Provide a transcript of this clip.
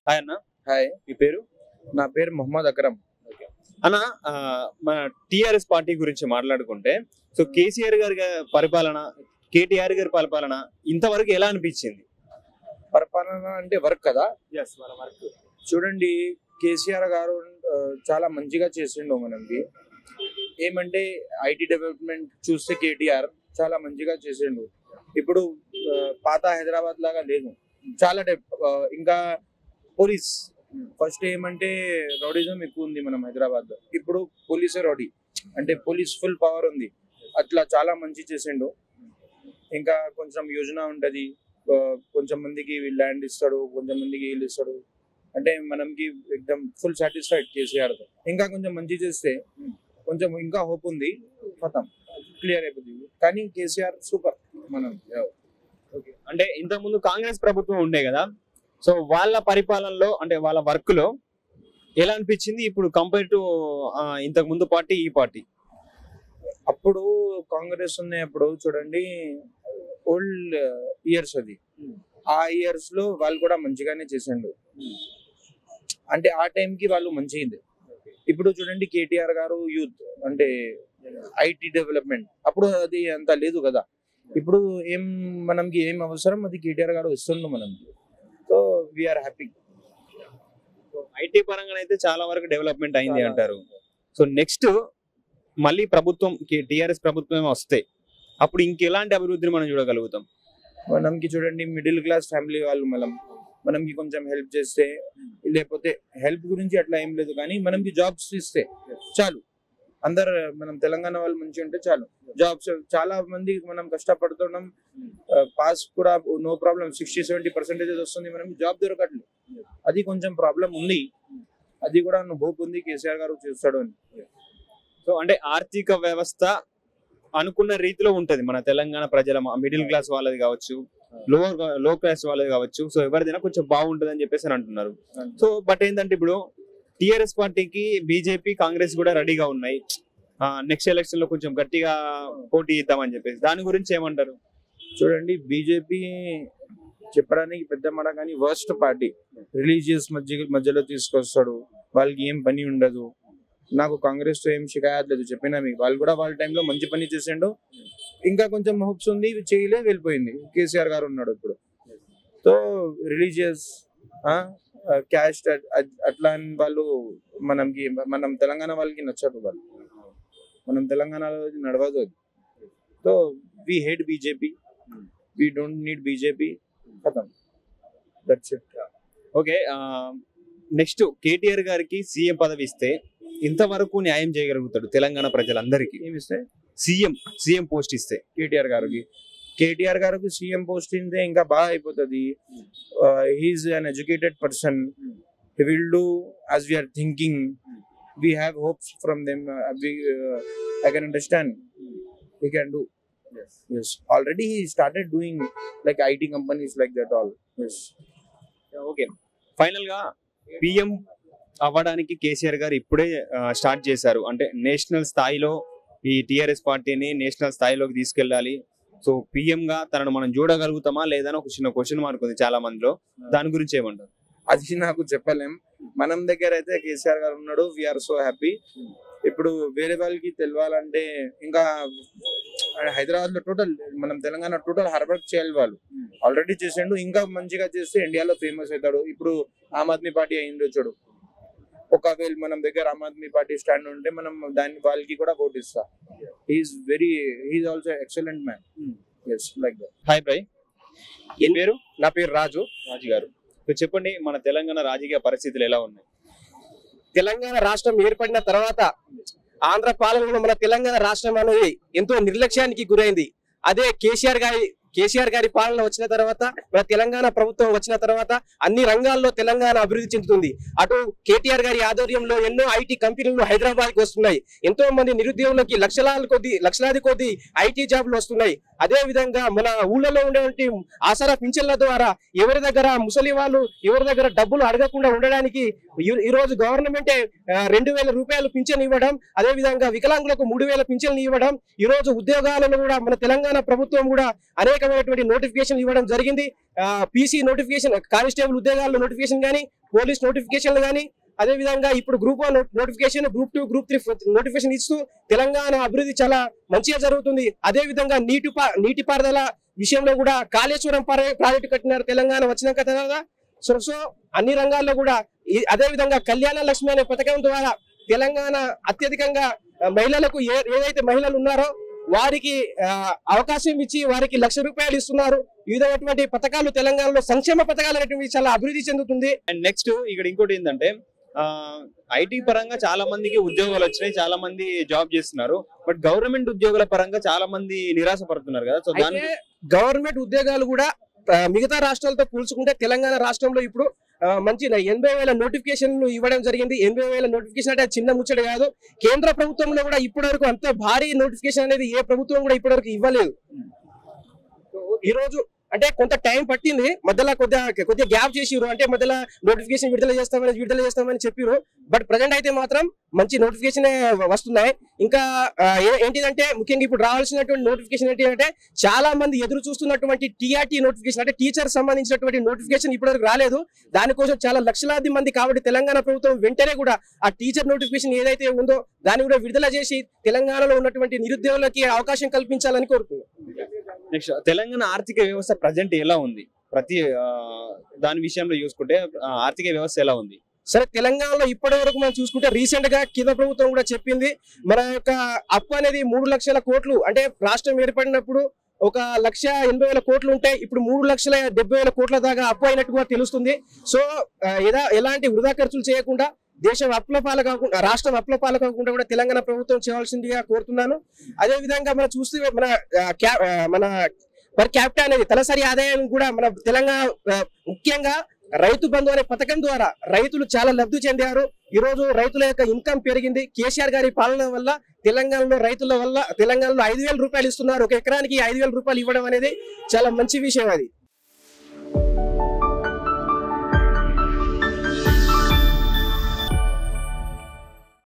Hi అన్న. Hi, మీ పేరు? నా పేరు మొహమ్మద్ అక్రమ్. అన్న, మన టిఆర్ఎస్ పార్టీ గురించి మాట్లాడుకుంటే, సో కేసీఆర్ గారి పరిపాలన, కేటీఆర్ గారి పరిపాలన ఇంతవరకు ఎలా అనిపించింది? పరిపాలన అంటే వర్క్ కదా. చూడండి, కేసీఆర్ గారు చాలా మంచిగా చేసిండు మనకి. ఏమంటే ఐటీ డెవలప్మెంట్ చూస్తే కేటీఆర్ చాలా మంచిగా చేసిండు. ఇప్పుడు పాత హైదరాబాద్ లాగా లేదు, చాలా ఇంకా పోలీస్ ఫస్ట్ ఏమంటే రౌడీజం ఎక్కువ ఉంది మనం హైదరాబాద్ లో. ఇప్పుడు పోలీసే రౌడీ అంటే పోలీస్ ఫుల్ పవర్ ఉంది. అట్లా చాలా మంచి చేసిండు. ఇంకా కొంచెం యోజన ఉంటది, కొంచెం మందికి ల్యాండ్ ఇస్తాడు, కొంచెం మందికి ఇల్లు ఇస్తాడు. అంటే మనకి ఎక్దమ్ ఫుల్ సాటిస్ఫైడ్ కేసీఆర్ తో. ఇంకా కొంచెం మంచి చేస్తే కొంచెం ఇంకా హోప్ ఉంది, ఖతం క్లియర్ అయిపోతుంది. కానీ కేసీఆర్ సూపర్ మనం. అంటే ఇంతకుముందు కాంగ్రెస్ ప్రభుత్వం ఉండే కదా, సో వాళ్ళ పరిపాలనలో అంటే వాళ్ళ వర్క్ లో ఎలా అనిపించింది ఇప్పుడు కంపేర్ టు ఇంతకు ముందు పార్టీ ఈ పార్టీ? అప్పుడు కాంగ్రెస్ ఉన్నప్పుడు చూడండి, ఓల్డ్ ఇయర్స్ అది. ఆ ఇయర్స్ లో వాళ్ళు కూడా మంచిగానే చేసిండు, అంటే ఆ టైంకి వాళ్ళు మంచిది. ఇప్పుడు చూడండి కేటీఆర్ గారు యూత్ అంటే ఐటీ డెవలప్మెంట్, అప్పుడు అది అంత లేదు కదా. ఇప్పుడు మనకి ఏం అవసరం అది కేటీఆర్ గారు ఇస్తుండ్రు మనకి. So we are happy. ఐటీ పరంగా అయితే చాలా వరకు డెవలప్మెంట్ అయింది అంటారు. సో నెక్స్ట్ మళ్ళీ ప్రభుత్వం టిఆర్ఎస్ ప్రభుత్వం వస్తే అప్పుడు ఇంకెలాంటి అభివృద్ధిని మనం చూడగలుగుతాం? మనకి చూడండి, మిడిల్ క్లాస్ ఫ్యామిలీ వాళ్ళు మనకి కొంచెం హెల్ప్ చేస్తే, లేకపోతే హెల్ప్ గురించి అట్లా ఏం లేదు కానీ మనకి జాబ్స్ ఇస్తే చాలు. అందరు మనం తెలంగాణ వాళ్ళు మంచిగా ఉంటే చాలు. జాబ్స్ చాలా మంది మనం కష్టపడుతున్నాం, పాస్ కూడా నో ప్రాబ్లం, 60-70% వస్తుంది, మనకి జాబ్ దొరకట్లేదు. అది కొంచెం ప్రాబ్లం ఉంది, అది కూడా హోప్ ఉంది కేసీఆర్ గారు చేస్తాడు అని. సో అంటే ఆర్థిక వ్యవస్థ అనుకున్న రీతిలో ఉంటది మన తెలంగాణ ప్రజల, మిడిల్ క్లాస్ వాళ్ళది కావచ్చు, లో క్లాస్ వాళ్ళది కావచ్చు, సో ఎవరిదైనా కొంచెం బాగుంటది అని చెప్పేసి అంటున్నారు. సో బట్ ఏంటంటే ఇప్పుడు టిఆర్ఎస్ పార్టీకి బీజేపీ కాంగ్రెస్ కూడా రెడీగా ఉన్నాయి, నెక్స్ట్ ఎలక్షన్ లో కొంచెం గట్టిగా పోటీ ఇద్దామని చెప్పేసి, దాని గురించి ఏమంటారు? చూడండి, బీజేపీ చెప్పడానికి పెద్ద మాట కానీ వర్స్ట్ పార్టీ. రిలీజియస్ మధ్యలో తీసుకొస్తాడు, వాళ్ళకి ఏం పని ఉండదు. నాకు కాంగ్రెస్ తో ఏం షికాయత్ లేదు, చెప్పినా మీకు. వాళ్ళు కూడా వాళ్ళ టైంలో మంచి పని చేసిండు, ఇంకా కొంచెం హోప్స్ ఉంది, చేయలే వెళ్ళిపోయింది. కేసీఆర్ గారు ఉన్నాడు ఇప్పుడు. సో రిలీజియస్ క్యాస్ట్ అట్లా వాళ్ళు మనం తెలంగాణ వాళ్ళకి నచ్చదు. మనం తెలంగాణలో నడవదు అది. So we hate BJP, we don't need BJP, ఖతం, that's it. Okay, next KTR గారికి సీఎం పదవి ఇస్తే ఇంతవరకు న్యాయం చేయగలుగుతాడు తెలంగాణ ప్రజలందరికీ? ఏమిస్తే సీఎం పోస్ట్ ఇస్తే కేటీఆర్ గారికి సీఎం పోస్ట్ ఇస్తే ఇంకా బాగా అయిపోతుంది. He is uneducated person, he will do as we are thinking. We have hopes from them. I can understand. He can do. Yes. Already he started doing like IT companies like that all. Yes. Okay. Final గా PM అవ్వడానికి కేసీఆర్ గారు ఇప్పుడే start చేశారు. అంటే national స్థాయిలో ఈ TRS పార్టీని national స్థాయిలోకి తీసుకెళ్ళాలి. సో పిఎం గా తనను మనం చూడగలుగుతామా లేదా అని ఒక చిన్న క్వశ్చన్ మార్క్ ఉంది చాలా మందిలో. దాని గురించి ఏమంటారు? అది నాకు చెప్పలేం. మనం దగ్గర అయితే కేసీఆర్ గారు ఉన్నాడు, వీఆర్ సో హ్యాపీ. ఇప్పుడు వేరే వాళ్ళకి తెలియాలంటే ఇంకా హైదరాబాద్ లో టోటల్ మనం తెలంగాణ టోటల్ హర్బర్క్ చేయాలి. వాళ్ళు ఆల్రెడీ చేసిండు, ఇంకా మంచిగా చేస్తే ఇండియాలో ఫేమస్ అవుతాడు. ఇప్పుడు ఆమ్ ఆద్మీ పార్టీ అయింది చూడు, ఒకవేళ మనం దగ్గర ఆమ్ ఆద్మీ పార్టీ స్టాండ్ ఉంటే మనం దాన్ని వాళ్ళకి కూడా ఓట్ ఇస్తా. He is also excellent man. Yes, like that. Hi bro, ఏం పేరు? నా పేరు రాజు గారు. చెప్పండి, మన తెలంగాణ రాజకీయ పరిస్థితులు ఎలా ఉన్నాయి? తెలంగాణ రాష్ట్రం ఏర్పడిన తర్వాత ఆంధ్ర పాలనలో మన తెలంగాణ రాష్ట్రం అనేది ఎంతో నిర్లక్ష్యానికి గురైంది. అదే కేసీఆర్ గారి పాలన వచ్చిన తర్వాత, మన తెలంగాణ ప్రభుత్వం వచ్చిన తర్వాత అన్ని రంగాల్లో తెలంగాణ అభివృద్ధి చెందుతుంది. అటు కేటీఆర్ గారి ఆధ్వర్యంలో ఎన్నో ఐటీ కంపెనీలు హైదరాబాద్ కి వస్తున్నాయి. ఎంతో మంది నిరుద్యోగులకి లక్షలాది కొద్ది ఐటీ జాబ్లు వస్తున్నాయి. అదే విధంగా మన ఊళ్ళలో ఉండేటువంటి ఆసరా పింఛన్ల ద్వారా ఎవరి దగ్గర ముసలి వాళ్ళు ఎవరి దగ్గర డబ్బులు అడగకుండా ఉండడానికి ఈ రోజు గవర్నమెంటే 2000 రూపాయలు పింఛన్ ఇవ్వడం, అదే విధంగా వికలాంగులకు 3000 పింఛన్లు ఇవ్వడం, ఈ రోజు ఉద్యోగాలను కూడా మన తెలంగాణ ప్రభుత్వం కూడా అనేకమైనటువంటి నోటిఫికేషన్ ఇవ్వడం జరిగింది. పీసీ నోటిఫికేషన్, కానిస్టేబుల్ ఉద్యోగాల్లో నోటిఫికేషన్ కానీ, పోలీస్ నోటిఫికేషన్లు కానీ అదే విధంగా ఇప్పుడు group 1 notification, group 2, group 3 notification ఇస్తూ తెలంగాణ అభివృద్ధి చాలా మంచిగా జరుగుతుంది. అదే విధంగా నీటిపారుదల విషయంలో కూడా కాళేశ్వరం ప్రాజెక్టు కట్టినారు తెలంగాణ వచ్చినాక తర్వాత. సో అన్ని రంగాల్లో కూడా అదే విధంగా కళ్యాణ లక్ష్మి అనే పథకం ద్వారా తెలంగాణ అత్యధికంగా మహిళలకు ఏదైతే మహిళలు ఉన్నారో వారికి అవకాశం ఇచ్చి వారికి ₹1,00,000 ఇస్తున్నారు. ఈ విధమైనటువంటి పథకాలు తెలంగాణలో సంక్షేమ పథకాలు అనేటువంటి చాలా అభివృద్ధి చెందుతుంది. అండ్ నెక్స్ట్ ఇక్కడ ఇంకోటి ఏంటంటే ఐటీ పరంగా చాలా మందికి ఉద్యోగాలు వచ్చినాయి, చాలా మంది జాబ్ చేస్తున్నారు. బట్ గవర్నమెంట్ ఉద్యోగాల పరంగా చాలా మంది నిరాశ పడుతున్నారు కదా. సో దాని గవర్నమెంట్ ఉద్యోగాలు కూడా మిగతా రాష్ట్రాలతో పోల్చుకుంటే తెలంగాణ రాష్ట్రంలో ఇప్పుడు మంచి 80,000 నోటిఫికేషన్లు ఇవ్వడం జరిగింది. 80,000 నోటిఫికేషన్ అంటే చిన్న ముచ్చట కాదు. కేంద్ర ప్రభుత్వంలో కూడా ఇప్పటి వరకు అంత భారీ నోటిఫికేషన్ అనేది ఏ ప్రభుత్వం కూడా ఇప్పటి వరకు ఇవ్వలేదు. ఈ రోజు అంటే కొంత టైం పట్టింది, మధ్యలో కొద్దిగా గ్యాప్ చేసిరు, అంటే మధ్యలో నోటిఫికేషన్ విడుదల చేస్తామని చెప్పారు. బట్ ప్రజెంట్ అయితే మాత్రం మంచి నోటిఫికేషన్ వస్తున్నాయి. ఇంకా ఏంటిదంటే ముఖ్యంగా ఇప్పుడు రావాల్సినటువంటి నోటిఫికేషన్ ఏంటంటే చాలా మంది ఎదురు చూస్తున్నటువంటి టీఆర్టీ నోటిఫికేషన్, అంటే టీచర్ సంబంధించినటువంటి నోటిఫికేషన్ ఇప్పటివరకు రాలేదు. దానికోసం చాలా లక్షలాది మంది కాబట్టి తెలంగాణ ప్రభుత్వం వెంటనే కూడా ఆ టీచర్ నోటిఫికేషన్ ఏదైతే ఉందో దాన్ని కూడా విడుదల చేసి తెలంగాణలో ఉన్నటువంటి నిరుద్యోగులకి అవకాశం కల్పించాలని కోరుతున్నాం. నెక్స్ట్ తెలంగాణ ఆర్థిక వ్యవస్థ ప్రజెంట్ ఎలా ఉంది? ప్రతి దాని విషయంలో చూసుకుంటే ఆర్థిక వ్యవస్థ ఎలా ఉంది? సరే, తెలంగాణలో ఇప్పటి వరకు మనం చూసుకుంటే రీసెంట్ గా కేంద్ర ప్రభుత్వం కూడా చెప్పింది మన యొక్క అప్పు అనేది 3 లక్షల కోట్లు, అంటే రాష్ట్రం ఏర్పడినప్పుడు 1,80,000 కోట్లు ఉంటే ఇప్పుడు 3,70,000 కోట్ల దాకా అప్పు అయినట్టుగా తెలుస్తుంది. సో ఎలాంటి వృధా ఖర్చులు చేయకుండా దేశం అప్పులపాలు కాకుండా, రాష్ట్రం అప్పులపాలు కాకుండా కూడా తెలంగాణ ప్రభుత్వం చేయవలసిందిగా కోరుతున్నాను. అదే విధంగా మనం చూస్తే మన పర్ క్యాపిటల్ అనేది తలసరి ఆదాయం కూడా మన తెలంగాణ ముఖ్యంగా రైతు బంధు అనే పథకం ద్వారా రైతులు చాలా లబ్ధి చెందారు. ఈ రోజు రైతుల యొక్క ఇన్కమ్ పెరిగింది. కేసీఆర్ గారి పాలన వల్ల తెలంగాణలో రైతుల వల్ల తెలంగాణలో ₹5,000 ఇస్తున్నారు. ఒక ఎకరానికి ₹5,000 ఇవ్వడం అనేది చాలా మంచి విషయం అది.